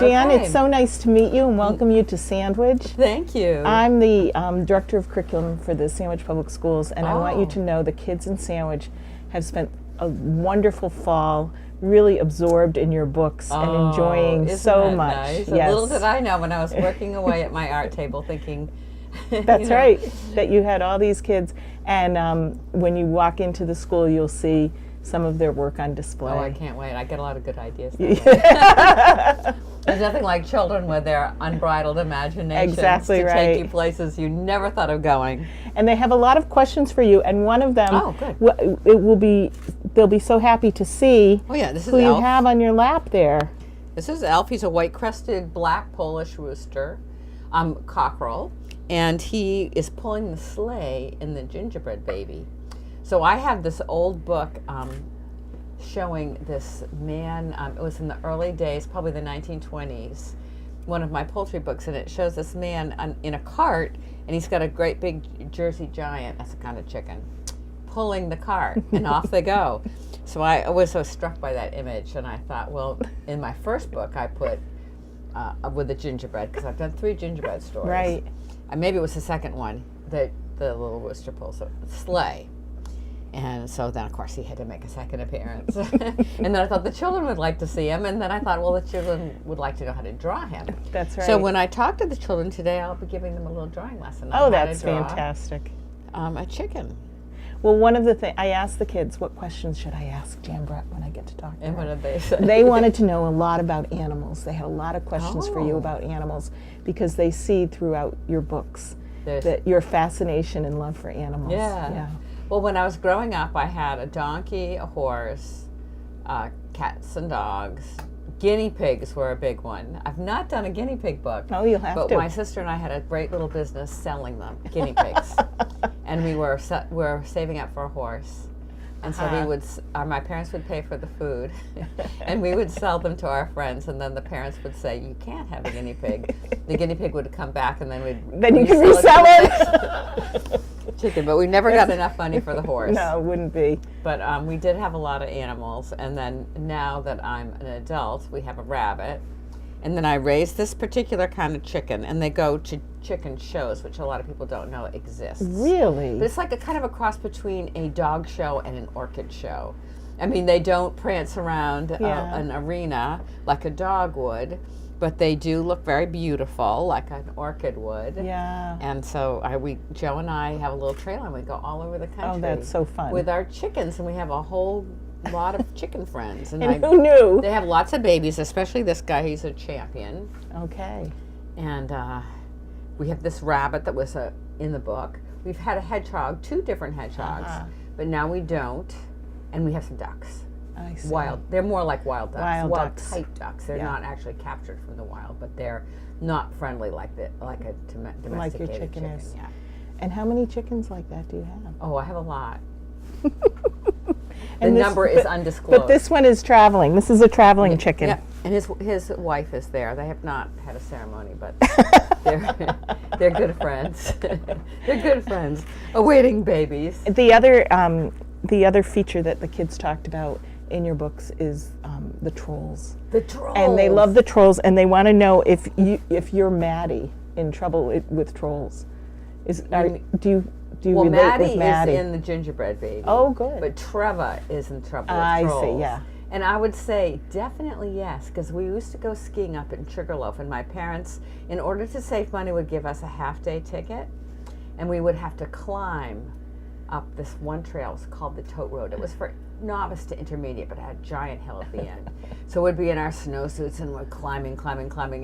Jan, Okay. it's so nice to meet you and welcome you to Sandwich. Thank you. I'm the Director of Curriculum for the Sandwich Public Schools, and I want you Oh. to know the kids in Sandwich have spent a wonderful fall really absorbed in your books and enjoying isn't so that much. Nice? Yes. Little did I know when I was working away at my art table thinking, That's right, that you had all these kids, and when you walk into the school, you'll see some of their work on display. Oh, I can't wait. I get a lot of good ideas. There's nothing like children with their unbridled imaginations Exactly to right. take you places you never thought of going. And they have a lot of questions for you, and one of them, Oh, good. they'll be so happy to see Oh, yeah, this is who you Elf. have on your lap there. This is Elf. He's a white-crested black Polish rooster, cockerel, and he is pulling the sleigh in the gingerbread baby. So I have this old book showing this man, it was in the early days, probably the 1920s, one of my poultry books, and it shows this man in a cart, and he's got a great big Jersey Giant, that's a kind of chicken, pulling the cart, and off they go. So I was so struck by that image, and I thought, well, in my first book I put with the gingerbread, because I've done 3 gingerbread stories. Right. Maybe it was the second one that the little rooster pulls, so sleigh. And so then, of course, he had to make a second appearance. And then I thought the children would like to see him. And then I thought, well, the children would like to know how to draw him. That's right. So when I talk to the children today, I'll be giving them a little drawing lesson on Oh, how that's to draw fantastic. a chicken. Well, one of the things I asked the kids, what questions should I ask Jan Brett when I get to talk to And her? what did they say? They wanted to know a lot about animals. They had a lot of questions for you Oh. about animals because they see throughout your books There's- that your fascination and love for animals. Yeah. Well, when I was growing up, I had a donkey, a horse, cats and dogs. Guinea pigs were a big one. I've not done a guinea pig book. Oh, you'll have but to. my sister and I had a great little business selling them, guinea pigs. And we were saving up for a horse. And so we would, my parents would pay for the food, and we would sell them to our friends, and then the parents would say, you can't have a guinea pig. The guinea pig would come back, and then Then you can resell it. Chicken, but we never got enough money for the horse. No, it wouldn't be. But we did have a lot of animals, and then now that I'm an adult, we have a rabbit, and then I raised this particular kind of chicken, and they go to chicken shows, which a lot of people don't know exists. Really? But it's like a kind of a cross between a dog show and an orchid show. I mean, they don't prance around an arena like a dog would, but they do look very beautiful, like an orchid would. Yeah. And so Joe and I have a little trailer, and we go all over the country. Oh, that's so fun. With our chickens, and we have a whole lot of chicken friends. And who knew? They have lots of babies, especially this guy. He's a champion. Okay. And we have this rabbit that was in the book. We've had a hedgehog, 2 different hedgehogs, but now we don't. And we have some ducks. I see. Wild. They're more like wild ducks. Wild ducks. type ducks. They're not actually captured from the wild, but they're not friendly like a domesticated Like your chicken chicken. is. Yeah. And how many chickens like that do you have? Oh, I have a lot. And The this- number is undisclosed. But this one is traveling. This is a traveling chicken. Yeah, and his wife is there. They have not had a ceremony, but they're good friends. They're good friends, awaiting babies. The other feature that the kids talked about in your books is the trolls. The trolls. And they love the trolls, and they want to know if you're Maddie in trouble with trolls. Do you Well, relate Maddie with Maddie? is in the gingerbread baby. Oh, good. But Trevor is in trouble with I trolls. see, yeah. And I would say definitely yes, because we used to go skiing up in Sugarloaf, and my parents, in order to save money, would give us a half-day ticket, and we would have to climb up this one trail. It was called the Tote Road. It was for novice to intermediate, but it had a giant hill at the end. So we'd be in our snowsuits, and we're climbing,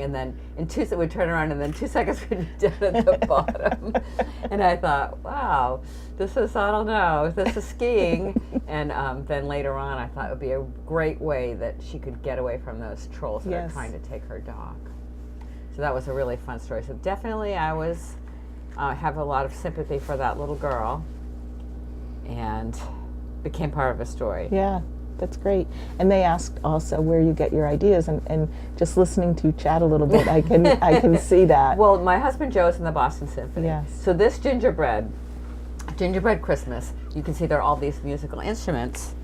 and then we'd turn around, and then 2 seconds we'd be down at the bottom. And I thought, wow, this is skiing. And then later on, I thought it would be a great way that she could get away from those trolls that are trying to take her dog. So that was a really fun story. So definitely I have a lot of sympathy for that little girl, and became part of a story. Yeah, that's great. And they asked also where you get your ideas, and just listening to you chat a little bit, I can see that. Well, my husband Joe is in the Boston Symphony. Yes. So this gingerbread Christmas, you can see there are all these musical instruments.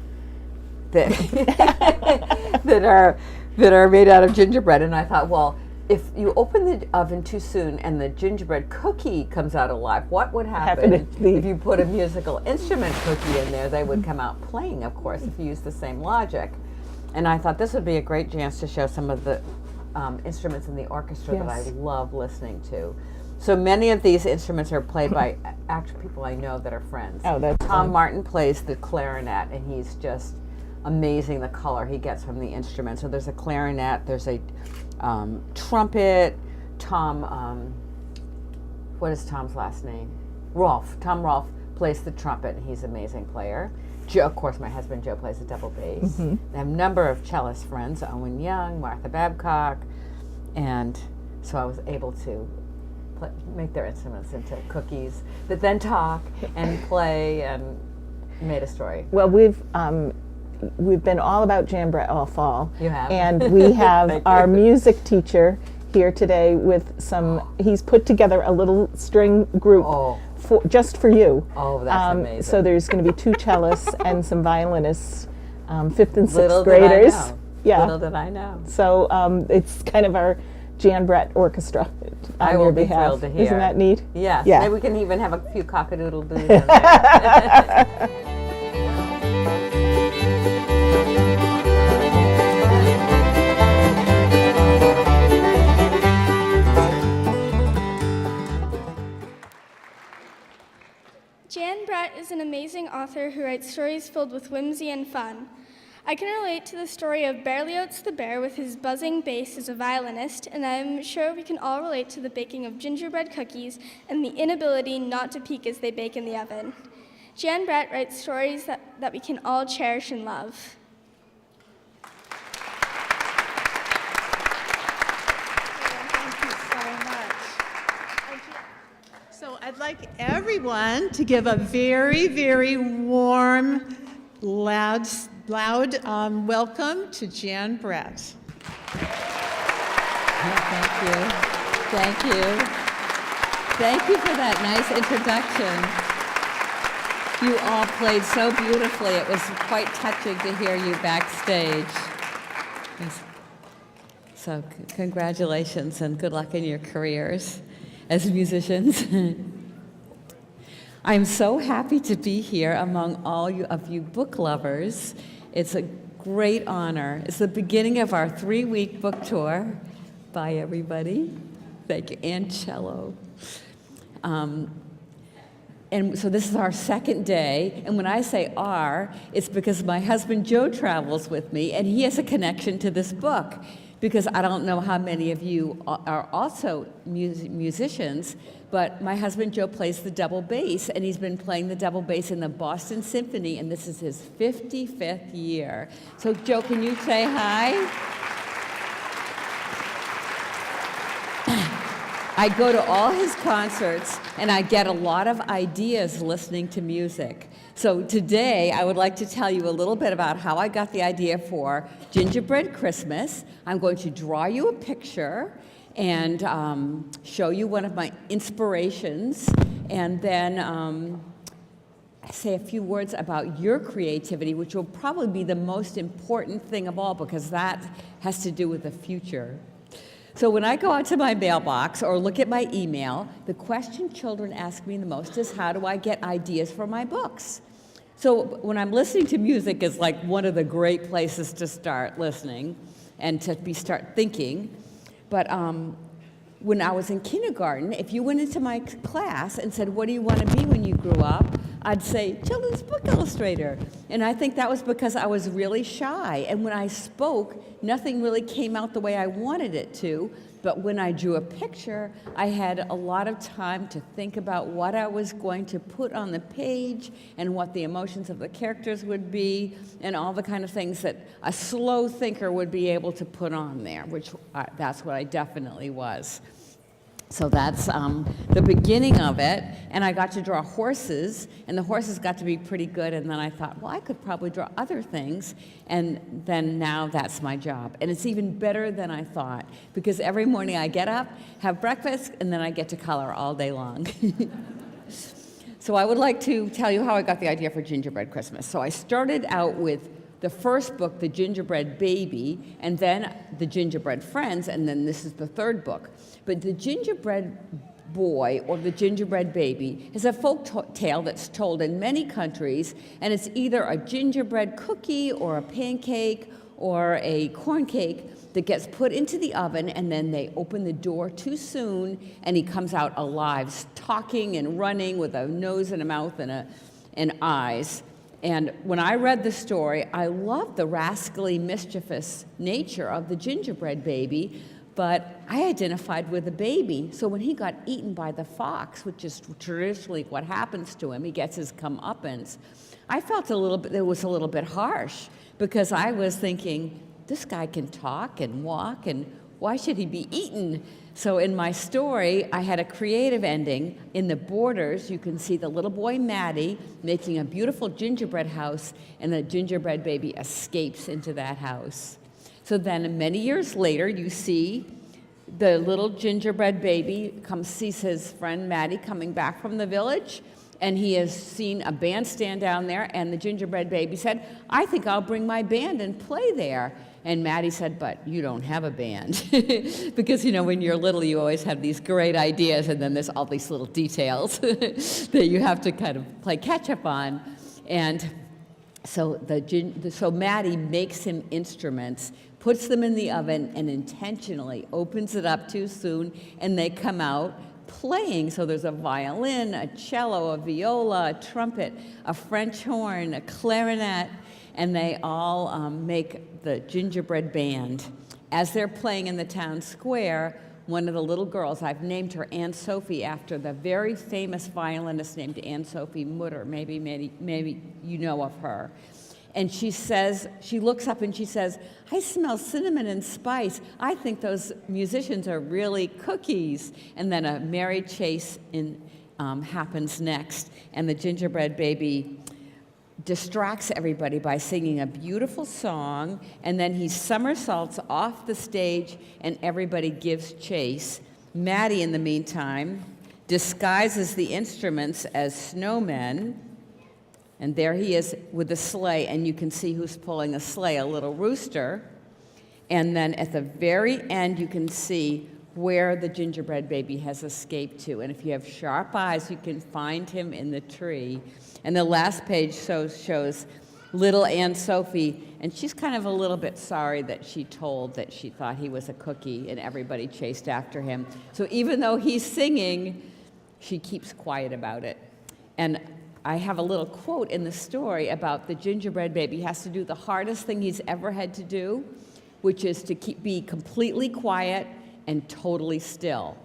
that are made out of gingerbread. And I thought, well, if you open the oven too soon and the gingerbread cookie comes out alive, what would happen if you put a musical instrument cookie in there? They would come out playing, of course, if you use the same logic. And I thought this would be a great chance to show some of the instruments in the orchestra that I love listening to. So many of these instruments are played by actual people I know that are friends. Oh, that's Tom fun. Martin plays the clarinet, and he's just amazing, the color he gets from the instrument. So there's a clarinet, there's a trumpet. What is Tom's last name? Rolfe. Tom Rolfe plays the trumpet, and he's an amazing player. Joe, of course, my husband Joe plays the double bass. I have a number of cellist friends, Owen Young, Martha Babcock, and so I was able to make their instruments into cookies that then talk and play and made a story. Well, we've been all about Jan Brett all fall. You have. And we have Thank our you. music teacher here today with he's put together a little string group just for you. Oh, that's amazing. So there's going to be 2 cellists and some violinists, 5th and 6th Little graders. Did I know. Yeah. Little did I know. So it's kind of our Jan Brett orchestra on I your will be behalf. thrilled to hear. Isn't that neat? Yes. Yeah. Maybe we can even have a few cock-a-doodle-doos in there. Jan Brett is an amazing author who writes stories filled with whimsy and fun. I can relate to the story of Berlioz the bear with his buzzing bass as a violinist, and I'm sure we can all relate to the baking of gingerbread cookies and the inability not to peek as they bake in the oven. Jan Brett writes stories that we can all cherish and love. Thank you so much. So I'd like everyone to give a very, very warm, loud welcome to Jan Brett. Thank you. Thank you. Thank you for that nice introduction. You all played so beautifully. It was quite touching to hear you backstage. So congratulations and good luck in your careers as musicians. I'm so happy to be here among all of you book lovers. It's a great honor. It's the beginning of our 3-week book tour. Bye, everybody. Thank you. And cello. And so this is our 2nd day, and when I say our, it's because my husband Joe travels with me, and he has a connection to this book, because I don't know how many of you are also musicians, but my husband Joe plays the double bass, and he's been playing the double bass in the Boston Symphony, and this is his 55th year. So Joe, can you say hi? I go to all his concerts, and I get a lot of ideas listening to music. So today, I would like to tell you a little bit about how I got the idea for Gingerbread Christmas. I'm going to draw you a picture and show you one of my inspirations, and then say a few words about your creativity, which will probably be the most important thing of all, because that has to do with the future. So when I go out to my mailbox or look at my email, the question children ask me the most is, how do I get ideas for my books? So when I'm listening to music is like one of the great places to start listening and to start thinking. But when I was in kindergarten, if you went into my class and said, what do you want to be when you grew up? I'd say, children's book illustrator. And I think that was because I was really shy. And when I spoke, nothing really came out the way I wanted it to. But when I drew a picture, I had a lot of time to think about what I was going to put on the page and what the emotions of the characters would be and all the kind of things that a slow thinker would be able to put on there, which that's what I definitely was. So that's the beginning of it, and I got to draw horses, and the horses got to be pretty good, and then I thought, well, I could probably draw other things, and then now that's my job. And it's even better than I thought, because every morning I get up, have breakfast, and then I get to color all day long. So I would like to tell you how I got the idea for Gingerbread Christmas. So I started out with the first book, The Gingerbread Baby, and then The Gingerbread Friends, and then this is the third book. But the gingerbread boy or the gingerbread baby is a folk tale that's told in many countries, and it's either a gingerbread cookie or a pancake or a corn cake that gets put into the oven, and then they open the door too soon and he comes out alive, talking and running with a nose and a mouth and eyes. And when I read the story, I loved the rascally, mischievous nature of the gingerbread baby, but I identified with the baby. So when he got eaten by the fox, which is traditionally what happens to him, he gets his comeuppance, I felt it was a little bit harsh, because I was thinking, this guy can talk and walk, and why should he be eaten? So in my story, I had a creative ending. In the borders, you can see the little boy Maddie making a beautiful gingerbread house, and the gingerbread baby escapes into that house. So then many years later, you see the little gingerbread baby sees his friend Maddie coming back from the village, and he has seen a bandstand down there, and the gingerbread baby said, I think I'll bring my band and play there. And Maddie said, but you don't have a band. Because, when you're little, you always have these great ideas, and then there's all these little details that you have to kind of play catch up on. And so Maddie makes him instruments, puts them in the oven, and intentionally opens it up too soon, and they come out playing. So there's a violin, a cello, a viola, a trumpet, a French horn, a clarinet, and they all make the gingerbread band. As they're playing in the town square, one of the little girls, I've named her Anne Sophie after the very famous violinist named Anne Sophie Mutter. Maybe you know of her. And she looks up and she says, I smell cinnamon and spice. I think those musicians are really cookies. And then a merry chase happens next, and the gingerbread baby distracts everybody by singing a beautiful song, and then he somersaults off the stage and everybody gives chase. Maddie, in the meantime, disguises the instruments as snowmen, and there he is with a sleigh, and you can see who's pulling a sleigh, a little rooster. And then at the very end, you can see where the gingerbread baby has escaped to. And if you have sharp eyes, you can find him in the tree. And the last page shows little Anne Sophie, and she's kind of a little bit sorry that she thought he was a cookie, and everybody chased after him. So even though he's singing, she keeps quiet about it. And I have a little quote in the story about the gingerbread baby. He has to do the hardest thing he's ever had to do, which is to be completely quiet and totally still.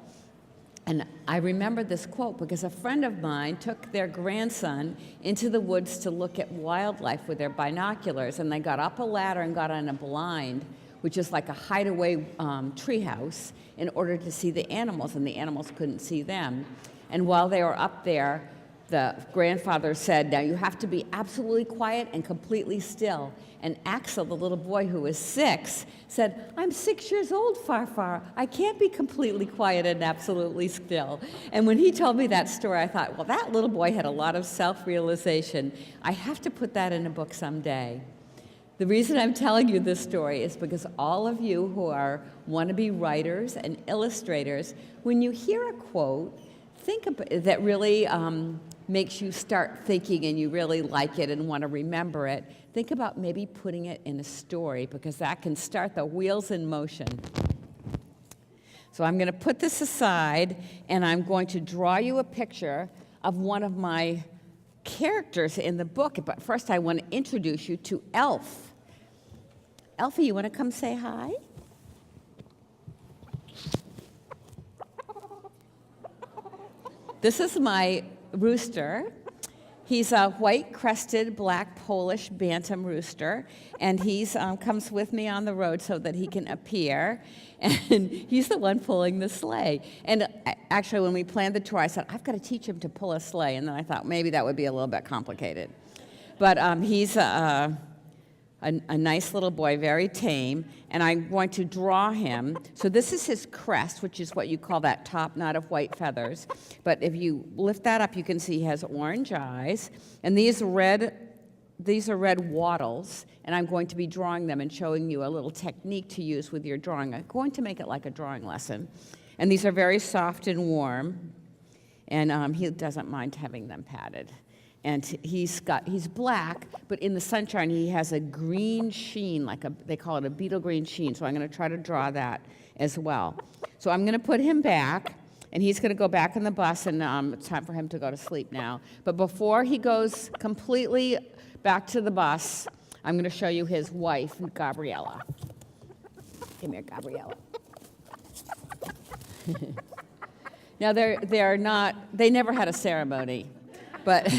And I remember this quote because a friend of mine took their grandson into the woods to look at wildlife with their binoculars, and they got up a ladder and got on a blind, which is like a hideaway treehouse, in order to see the animals, and the animals couldn't see them. And while they were up there, the grandfather said, now you have to be absolutely quiet and completely still. And Axel, the little boy who was 6, said, I'm 6 years old, Farfar. I can't be completely quiet and absolutely still. And when he told me that story, I thought, well, that little boy had a lot of self-realization. I have to put that in a book someday. The reason I'm telling you this story is because all of you who are wannabe writers and illustrators, when you hear a quote, think about that really makes you start thinking and you really like it and want to remember it, think about maybe putting it in a story, because that can start the wheels in motion. So I'm going to put this aside, and I'm going to draw you a picture of one of my characters in the book. But first I want to introduce you to Elf. Elfie, you want to come say hi? This is my rooster. He's a white-crested, black Polish bantam rooster, and he's comes with me on the road so that he can appear, and he's the one pulling the sleigh. And actually, when we planned the tour, I said, I've got to teach him to pull a sleigh, and then I thought maybe that would be a little bit complicated. But he's a nice little boy, very tame, and I'm going to draw him. So this is his crest, which is what you call that top knot of white feathers. But if you lift that up, you can see he has orange eyes, and these red these are red wattles, and I'm going to be drawing them and showing you a little technique to use with your drawing. I'm going to make it like a drawing lesson. And these are very soft and warm, and he doesn't mind having them padded. And he's black, but in the sunshine he has a green sheen, they call it a beetle green sheen, so I'm going to try to draw that as well. So I'm going to put him back, and he's going to go back in the bus, and it's time for him to go to sleep now. But before he goes completely back to the bus, I'm going to show you his wife, Gabriella. Come here, Gabriella. Now, they never had a ceremony, but,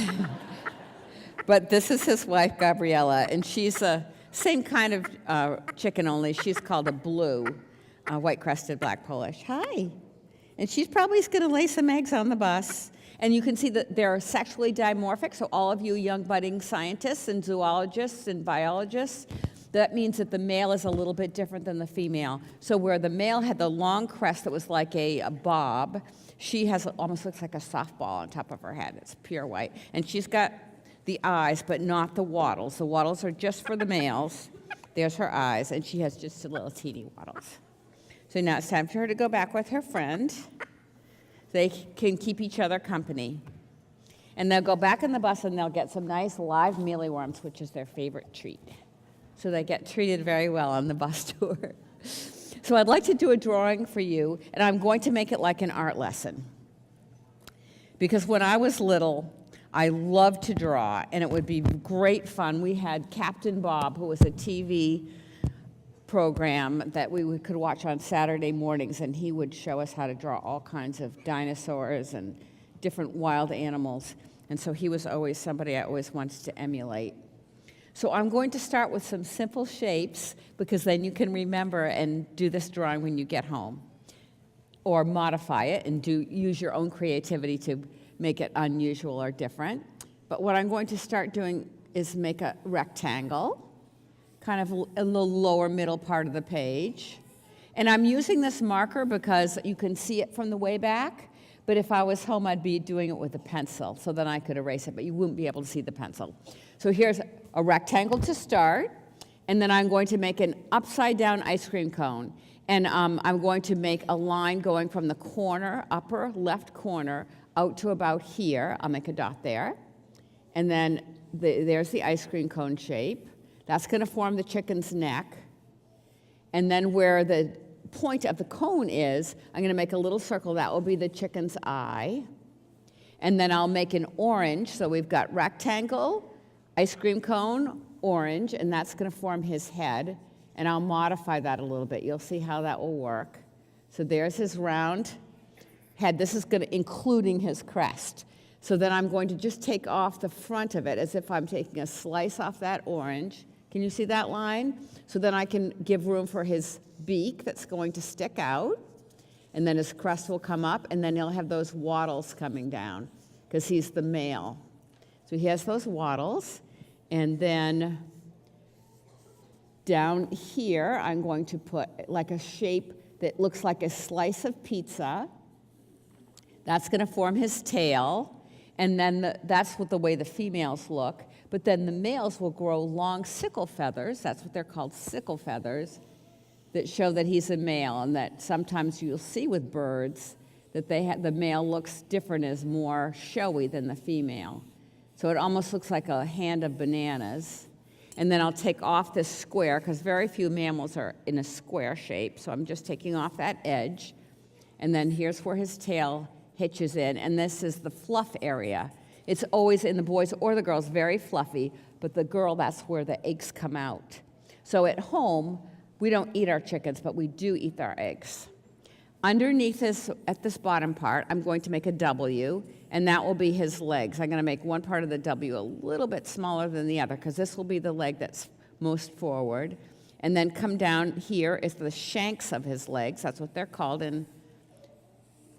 but this is his wife, Gabriella, and she's the same kind of chicken, only she's called a blue, white-crested black Polish. Hi. And she's probably going to lay some eggs on the bus. And you can see that they're sexually dimorphic, so all of you young budding scientists and zoologists and biologists, that means that the male is a little bit different than the female. So where the male had the long crest that was like a bob, she almost looks like a softball on top of her head. It's pure white. And she's got the eyes, but not the wattles. The wattles are just for the males. There's her eyes, and she has just a little teeny wattles. So now it's time for her to go back with her friend. They can keep each other company. And they'll go back in the bus and they'll get some nice live mealyworms, which is their favorite treat. So they get treated very well on the bus tour. So I'd like to do a drawing for you, and I'm going to make it like an art lesson. Because when I was little, I loved to draw, and it would be great fun. We had Captain Bob, who was a TV program that we could watch on Saturday mornings, and he would show us how to draw all kinds of dinosaurs and different wild animals. And so he was always somebody I always wanted to emulate. So I'm going to start with some simple shapes, because then you can remember and do this drawing when you get home, or modify it and use your own creativity to make it unusual or different. But what I'm going to start doing is make a rectangle, kind of in the lower middle part of the page. And I'm using this marker because you can see it from the way back, but if I was home, I'd be doing it with a pencil, so then I could erase it, but you wouldn't be able to see the pencil. So here's a rectangle to start, and then I'm going to make an upside-down ice cream cone. And I'm going to make a line going from the corner, upper left corner, out to about here. I'll make a dot there. And then there's the ice cream cone shape. That's going to form the chicken's neck. And then where the point of the cone is, I'm going to make a little circle. That will be the chicken's eye. And then I'll make an orange. So we've got rectangle, ice cream cone, orange, and that's going to form his head. And I'll modify that a little bit. You'll see how that will work. So there's his round head. This is going to including his crest. So then I'm going to just take off the front of it as if I'm taking a slice off that orange. Can you see that line? So then I can give room for his beak that's going to stick out, and then his crest will come up, and then he'll have those wattles coming down because he's the male. So he has those wattles, and then down here I'm going to put like a shape that looks like a slice of pizza. That's going to form his tail. And then that's what the way the females look. But then the males will grow long sickle feathers. That's what they're called, sickle feathers, that show that he's a male. And that sometimes you'll see with birds that the male looks different, is more showy than the female. So it almost looks like a hand of bananas. And then I'll take off this square, because very few mammals are in a square shape. So I'm just taking off that edge. And then here's where his tail hitches in, and this is the fluff area. It's always in the boys or the girls very fluffy, but the girl, that's where the eggs come out. So at home, we don't eat our chickens, but we do eat our eggs. Underneath this, at this bottom part, I'm going to make a W, and that will be his legs. I'm going to make one part of the W a little bit smaller than the other, because this will be the leg that's most forward. And then come down here is the shanks of his legs. That's what they're called in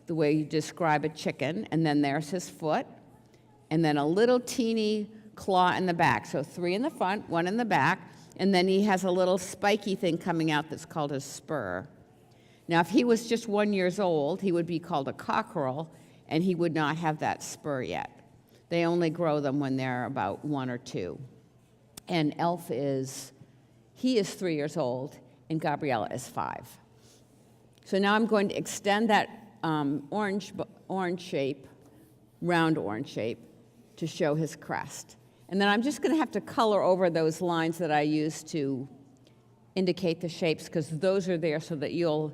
the way you describe a chicken. And then there's his foot, and then a little teeny claw in the back. So 3 in the front, 1 in the back, and then he has a little spiky thing coming out that's called a spur. Now, if he was just 1 year old, he would be called a cockerel, and he would not have that spur yet. They only grow them when they're about 1 or 2. And Elf he is 3 years old, and Gabriella is 5. So now I'm going to extend that orange shape, round orange shape, to show his crest. And then I'm just going to have to color over those lines that I used to indicate the shapes, because those are there so that you'll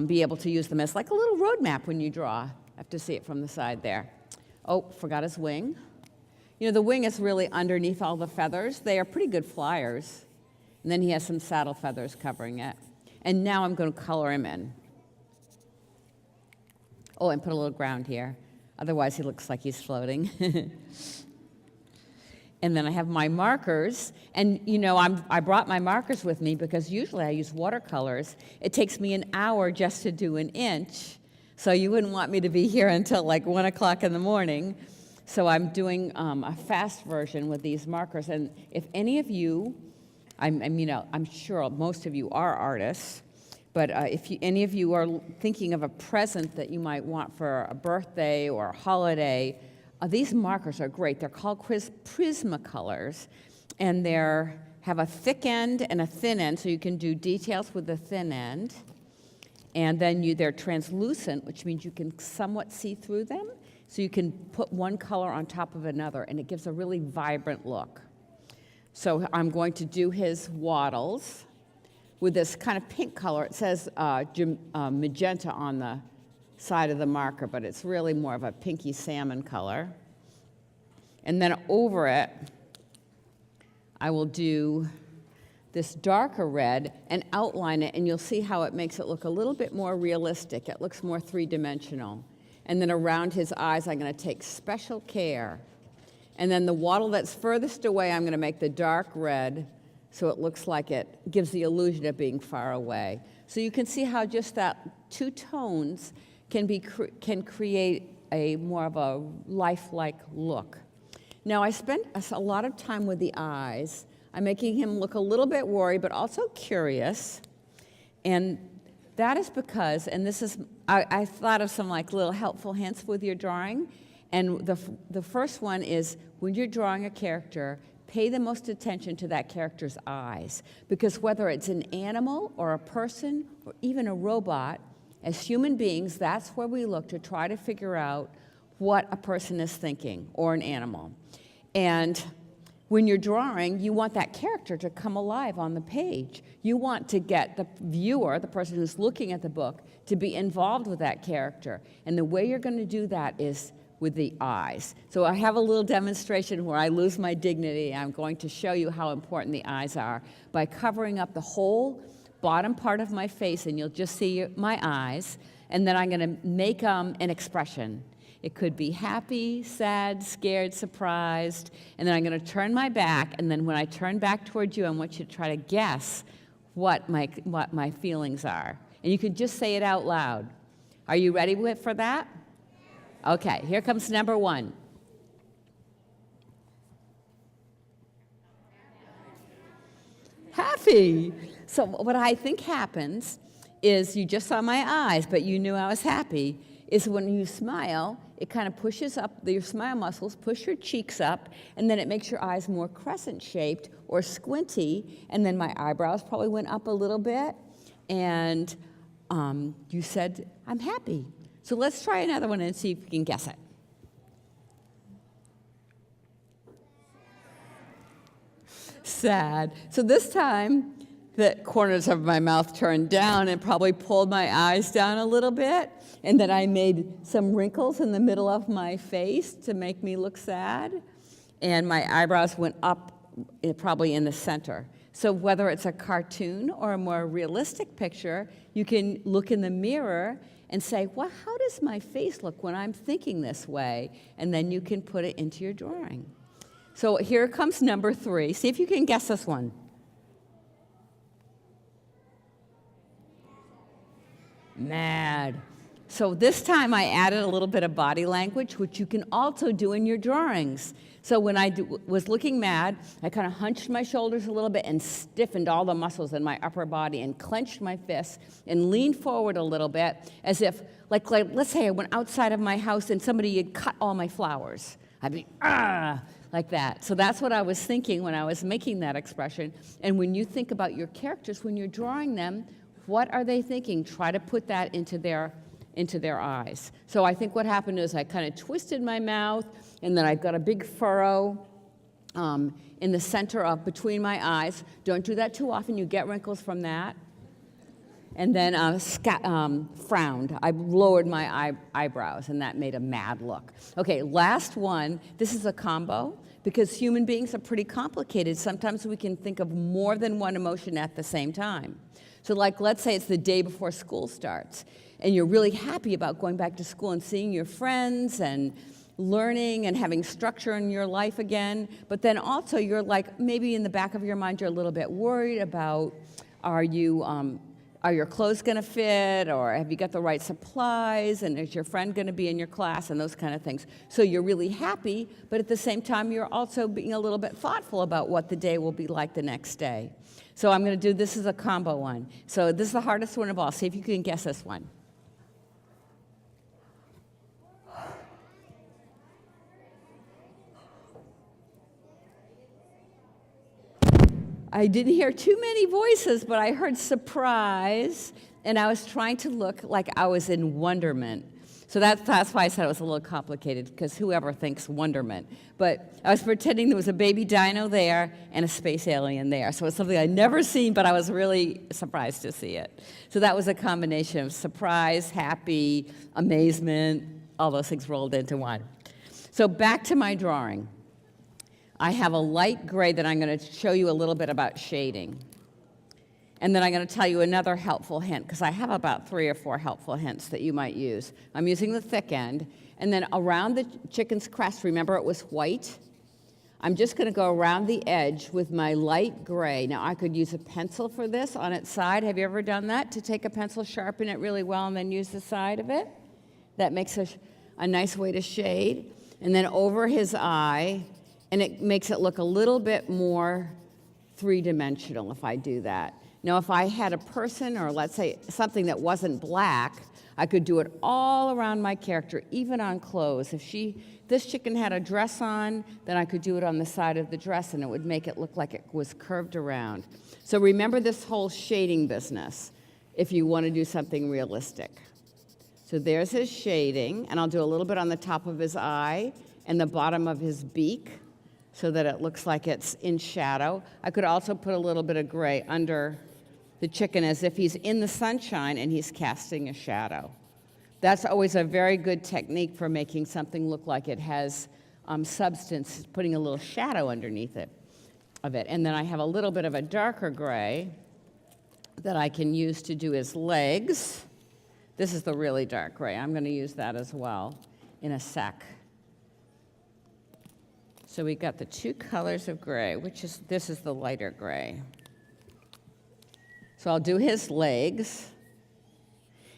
be able to use them as like a little road map when you draw. I have to see it from the side there. Oh, forgot his wing. You know, the wing is really underneath all the feathers. They are pretty good flyers. And then he has some saddle feathers covering it. And now I'm going to color him in. Oh, and put a little ground here. Otherwise, he looks like he's floating. And then I have my markers. And, you know, I brought my markers with me because usually I use watercolors. It takes me an hour just to do an inch. So you wouldn't want me to be here until like 1 o'clock in the morning. So I'm doing a fast version with these markers. And if any of you, I'm sure most of you are artists, but if any of you are thinking of a present that you might want for a birthday or a holiday, these markers are great. They're called Prismacolors, and they have a thick end and a thin end, so you can do details with the thin end. And then they're translucent, which means you can somewhat see through them. So you can put one color on top of another, and it gives a really vibrant look. So I'm going to do his wattles with this kind of pink color. It says magenta on the side of the marker, but it's really more of a pinky salmon color. And then over it, I will do this darker red and outline it, and you'll see how it makes it look a little bit more realistic. It looks more three-dimensional. And then around his eyes, I'm going to take special care. And then the wattle that's furthest away, I'm going to make the dark red so it looks like it gives the illusion of being far away. So you can see how just that 2 tones can create a more of a lifelike look. Now, I spent a lot of time with the eyes. I'm making him look a little bit worried, but also curious. And that is because, and this is, I thought of some like little helpful hints with your drawing. And the first one is, when you're drawing a character, pay the most attention to that character's eyes. Because whether it's an animal or a person or even a robot, as human beings, that's where we look to try to figure out what a person is thinking, or an animal. And when you're drawing, you want that character to come alive on the page. You want to get the viewer, the person who's looking at the book, to be involved with that character. And the way you're going to do that is with the eyes. So I have a little demonstration where I lose my dignity. I'm going to show you how important the eyes are by covering up the whole bottom part of my face, and you'll just see my eyes. And then I'm going to make an expression. It could be happy, sad, scared, surprised. And then I'm going to turn my back, and then when I turn back towards you, I want you to try to guess what my feelings are. And you can just say it out loud. Are you ready for that? Okay, here comes number 1. Happy. So what I think happens is, you just saw my eyes, but you knew I was happy, is when you smile, it kind of pushes up, your smile muscles push your cheeks up, and then it makes your eyes more crescent-shaped or squinty, and then my eyebrows probably went up a little bit, and you said, I'm happy. So let's try another one and see if you can guess it. Sad. So this time, the corners of my mouth turned down and probably pulled my eyes down a little bit. And then I made some wrinkles in the middle of my face to make me look sad. And my eyebrows went up probably in the center. So whether it's a cartoon or a more realistic picture, you can look in the mirror and say, well, how does my face look when I'm thinking this way? And then you can put it into your drawing. So here comes number 3. See if you can guess this one. Mad. So this time I added a little bit of body language, which you can also do in your drawings. So when I was looking mad, I kind of hunched my shoulders a little bit and stiffened all the muscles in my upper body and clenched my fists and leaned forward a little bit, as if, like let's say I went outside of my house and somebody had cut all my flowers. I'd be, like that. So that's what I was thinking when I was making that expression. And when you think about your characters, when you're drawing them, what are they thinking? Try to put that into their eyes. So I think what happened is I kind of twisted my mouth, and then I've got a big furrow in the center of between my eyes. Don't do that too often. You get wrinkles from that. And then frowned. I lowered my eyebrows, and that made a mad look. Okay, last one. This is a combo, because human beings are pretty complicated. Sometimes we can think of more than one emotion at the same time. So like, let's say it's the day before school starts, and you're really happy about going back to school and seeing your friends and learning and having structure in your life again. But then also you're like, maybe in the back of your mind, you're a little bit worried about, are your clothes going to fit, or have you got the right supplies, and is your friend going to be in your class, and those kind of things. So you're really happy, but at the same time, you're also being a little bit thoughtful about what the day will be like the next day. So I'm going to do this as a combo one. So this is the hardest one of all. See if you can guess this one. I didn't hear too many voices, but I heard surprise, and I was trying to look like I was in wonderment. So that's why I said it was a little complicated, because whoever thinks wonderment. But I was pretending there was a baby dino there and a space alien there. So it's something I'd never seen, but I was really surprised to see it. So that was a combination of surprise, happy, amazement, all those things rolled into one. So back to my drawing. I have a light gray that I'm going to show you a little bit about shading. And then I'm going to tell you another helpful hint, because I have about 3 or 4 helpful hints that you might use. I'm using the thick end. And then around the chicken's crest, remember it was white? I'm just going to go around the edge with my light gray. Now, I could use a pencil for this on its side. Have you ever done that? To take a pencil, sharpen it really well, and then use the side of it? That makes a nice way to shade. And then over his eye, and it makes it look a little bit more three-dimensional if I do that. Now, if I had a person, or let's say something that wasn't black, I could do it all around my character, even on clothes. If this chicken had a dress on, then I could do it on the side of the dress, and it would make it look like it was curved around. So remember this whole shading business if you want to do something realistic. So there's his shading, and I'll do a little bit on the top of his eye and the bottom of his beak, so that it looks like it's in shadow. I could also put a little bit of gray under the chicken as if he's in the sunshine and he's casting a shadow. That's always a very good technique for making something look like it has substance, putting a little shadow underneath it. And then I have a little bit of a darker gray that I can use to do his legs. This is the really dark gray. I'm going to use that as well in a sec. So we got the 2 colors of gray, this is the lighter gray. So I'll do his legs.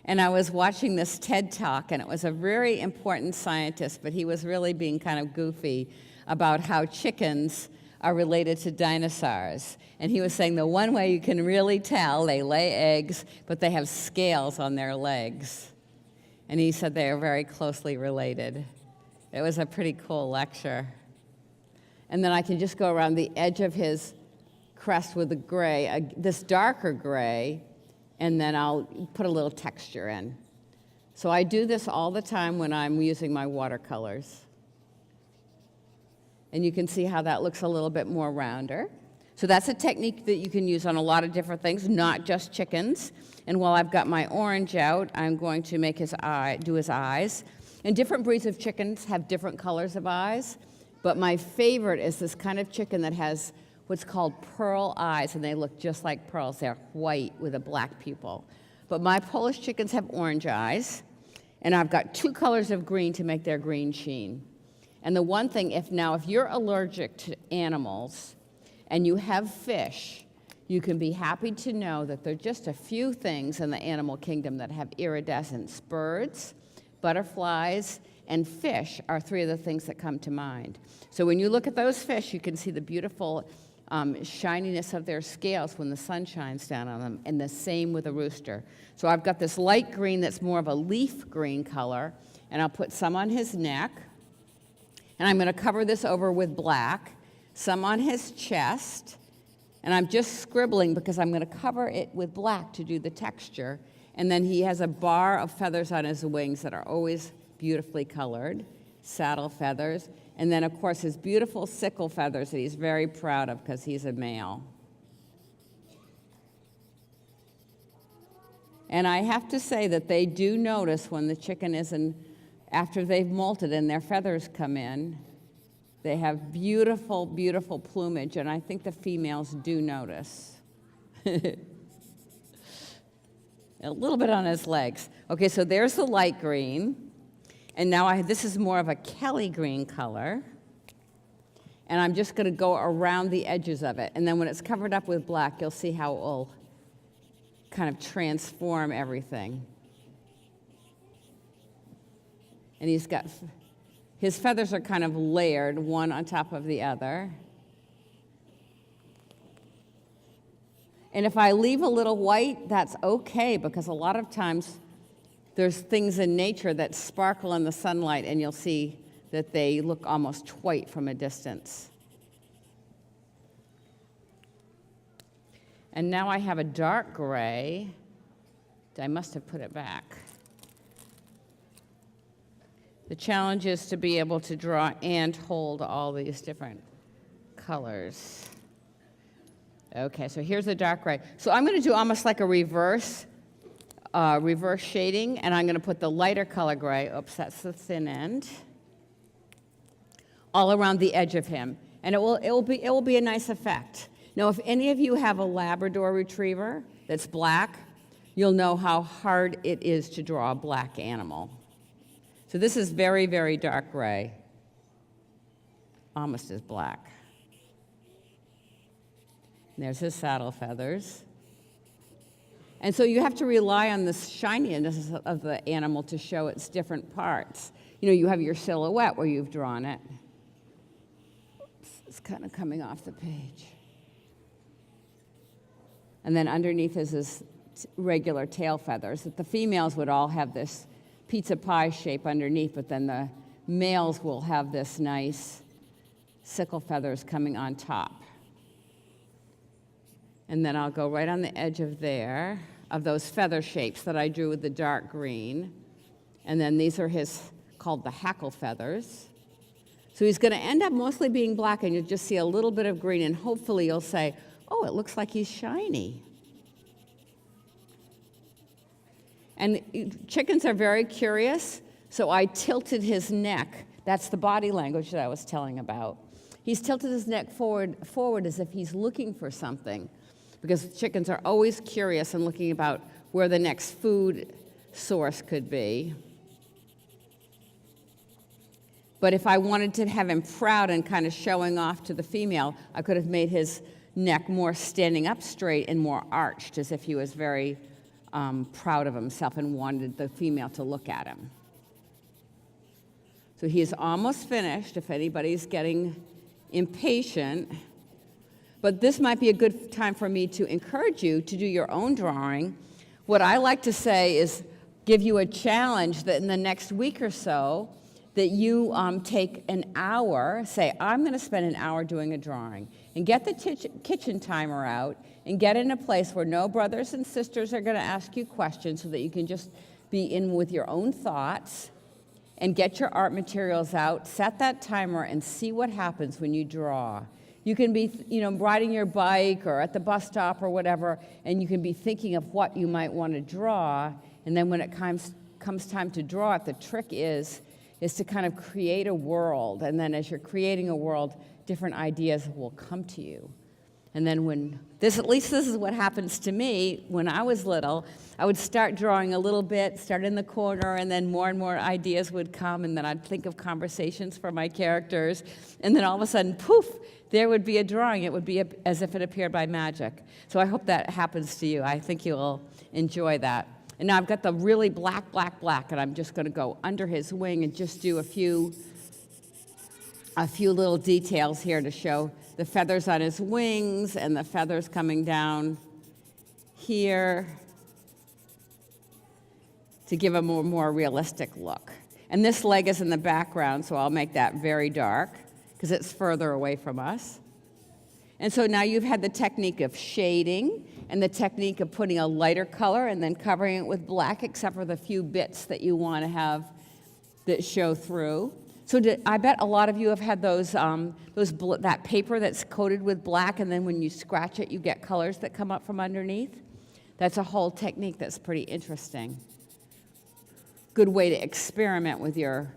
And I was watching this TED Talk, and it was a very important scientist, but he was really being kind of goofy about how chickens are related to dinosaurs. And he was saying the one way you can really tell, they lay eggs, but they have scales on their legs. And he said they are very closely related. It was a pretty cool lecture. And then I can just go around the edge of his crest with the gray, this darker gray, and then I'll put a little texture in. So I do this all the time when I'm using my watercolors. And you can see how that looks a little bit more rounder. So that's a technique that you can use on a lot of different things, not just chickens. And while I've got my orange out, I'm going to make do his eyes. And different breeds of chickens have different colors of eyes. But my favorite is this kind of chicken that has what's called pearl eyes, and they look just like pearls. They're white with a black pupil. But my Polish chickens have orange eyes, and I've got 2 colors of green to make their green sheen. And the one thing, if you're allergic to animals and you have fish, you can be happy to know that there are just a few things in the animal kingdom that have iridescence. Birds, butterflies, and fish are 3 of the things that come to mind. So when you look at those fish, you can see the beautiful shininess of their scales when the sun shines down on them, and the same with a rooster. So I've got this light green that's more of a leaf green color, and I'll put some on his neck, and And I'm going to cover this over with black, some on his chest, and I'm just scribbling because I'm going to cover it with black to do the texture. And then he has a bar of feathers on his wings that are always beautifully colored, saddle feathers, and then of course his beautiful sickle feathers that he's very proud of because he's a male. And I have to say that they do notice when the chicken isn't, after they've molted and their feathers come in, they have beautiful, beautiful plumage, and I think the females do notice. A little bit on his legs. Okay, so there's the light green, and now this is more of a Kelly green color, and I'm just going to go around the edges of it, and then when it's covered up with black, you'll see how it will kind of transform everything. And his feathers are kind of layered, one on top of the other. And if I leave a little white, that's okay, because a lot of times there's things in nature that sparkle in the sunlight, and you'll see that they look almost white from a distance. And now I have a dark gray. I must have put it back. The challenge is to be able to draw and hold all these different colors. Okay, so here's the dark gray. So I'm going to do almost like a reverse shading, and I'm going to put the lighter color gray, oops, that's the thin end, all around the edge of him. And it will be a nice effect. Now, if any of you have a Labrador Retriever that's black, you'll know how hard it is to draw a black animal. So this is very, very dark gray, almost as black. And there's his saddle feathers. And so you have to rely on the shininess of the animal to show its different parts. You know, you have your silhouette where you've drawn it. Oops, it's kind of coming off the page. And then underneath is his regular tail feathers. That the females would all have this pizza pie shape underneath, but then the males will have this nice sickle feathers coming on top. And then I'll go right on the edge of there, of those feather shapes that I drew with the dark green. And then these are called the hackle feathers. So he's going to end up mostly being black, and you'll just see a little bit of green, and hopefully you'll say, oh, it looks like he's shiny. And chickens are very curious, so I tilted his neck. That's the body language that I was telling about. He's tilted his neck forward as if he's looking for something, because chickens are always curious and looking about where the next food source could be. But if I wanted to have him proud and kind of showing off to the female, I could have made his neck more standing up straight and more arched, as if he was very proud of himself and wanted the female to look at him. So he is almost finished, if anybody's getting impatient. But this might be a good time for me to encourage you to do your own drawing. What I like to say is give you a challenge that in the next week or so, that you take an hour, say, I'm going to spend an hour doing a drawing, and get the kitchen timer out, and get in a place where no brothers and sisters are going to ask you questions, so that you can just be in with your own thoughts, and get your art materials out, set that timer, and see what happens when you draw. You can be, riding your bike or at the bus stop or whatever, and you can be thinking of what you might want to draw, and then when it comes time to draw it, the trick is to kind of create a world, and then as you're creating a world, different ideas will come to you. And then at least this is what happens to me when I was little, I would start drawing a little bit, start in the corner, and then more and more ideas would come, and then I'd think of conversations for my characters, and then all of a sudden, poof, there would be a drawing. It would be as if it appeared by magic. So I hope that happens to you. I think you'll enjoy that. And now I've got the really black, and I'm just going to go under his wing and just do a few little details here to show the feathers on his wings and the feathers coming down here to give a more realistic look. And this leg is in the background, so I'll make that very dark because it's further away from us. And so now you've had the technique of shading and the technique of putting a lighter color and then covering it with black, except for the few bits that you want to have that show through. So I bet a lot of you have had that paper that's coated with black, and then when you scratch it, you get colors that come up from underneath. That's a whole technique that's pretty interesting. Good way to experiment with your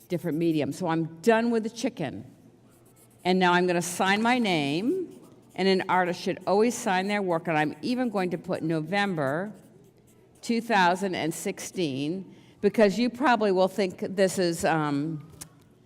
different mediums. So I'm done with the chicken. And now I'm going to sign my name, and an artist should always sign their work, and I'm even going to put November 2016, because you probably will think this is, I'm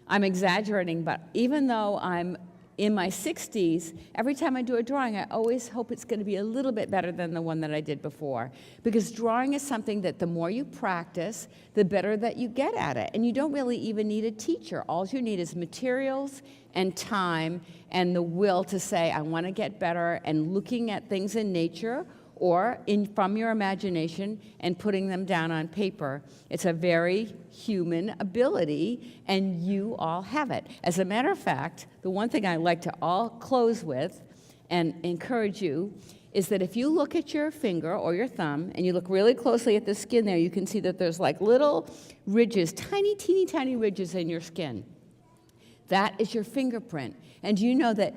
exaggerating, but even though I'm in my 60s, every time I do a drawing, I always hope it's going to be a little bit better than the one that I did before. Because drawing is something that the more you practice, the better that you get at it. And you don't really even need a teacher. All you need is materials and time and the will to say, I want to get better, and looking at things in nature or from your imagination and putting them down on paper. It's a very human ability, and you all have it. As a matter of fact, the one thing I like to all close with and encourage you is that if you look at your finger or your thumb and you look really closely at the skin there, you can see that there's like little ridges, tiny, teeny, tiny ridges in your skin. That is your fingerprint. And you know that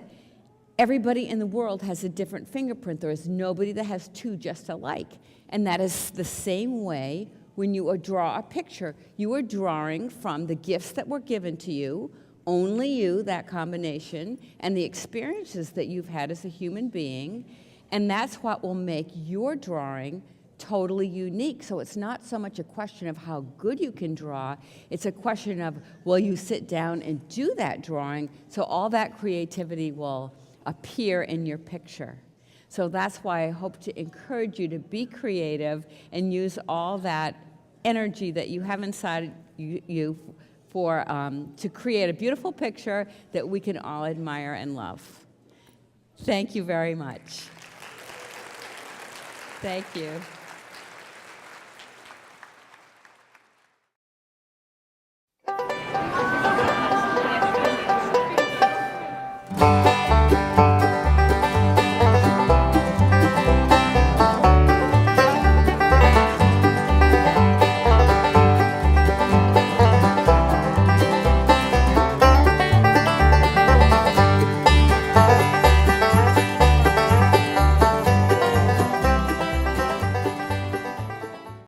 everybody in the world has a different fingerprint. There is nobody that has two just alike. And that is the same way when you draw a picture. You are drawing from the gifts that were given to you, only you, that combination, and the experiences that you've had as a human being. And that's what will make your drawing totally unique. So it's not so much a question of how good you can draw, it's a question of, will you sit down and do that drawing so all that creativity will appear in your picture. So that's why I hope to encourage you to be creative and use all that energy that you have inside you for to create a beautiful picture that we can all admire and love. Thank you very much. Thank you.